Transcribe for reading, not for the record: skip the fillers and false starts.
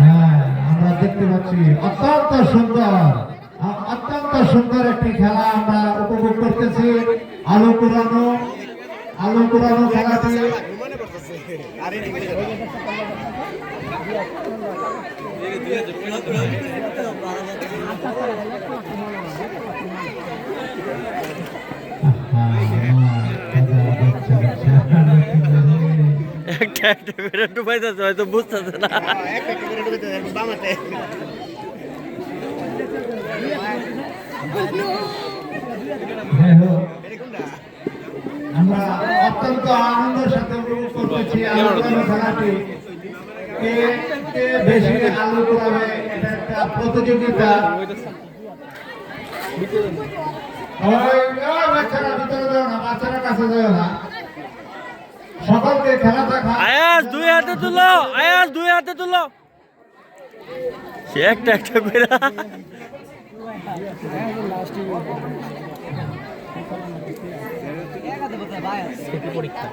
হ্যাঁ, আমরা দেখতে পাচ্ছি অত্যন্ত সুন্দর একটি খেলা আমরা উপভোগ করতেছি। আলো পুরানো খেলাটি একটা একটা করে ডুবাইতেছে হয়তো বুঝতেছে না। আমরা অত্যন্ত আনন্দের সাথে উপভোগ করতেছি আলোচনা খেলাটি। কে কে বেশি আলো করাবে এটা একটা প্রতিযোগিতা। বাচ্চারা ভিতরে যাও না, বাচ্চারা কাছে যাও না, সকলকে খেলা দেখা। আয়াস দুই হাতে তুলো, আয়াস দুই হাতে তুলো। সে একটা একটা করে পরীক্ষা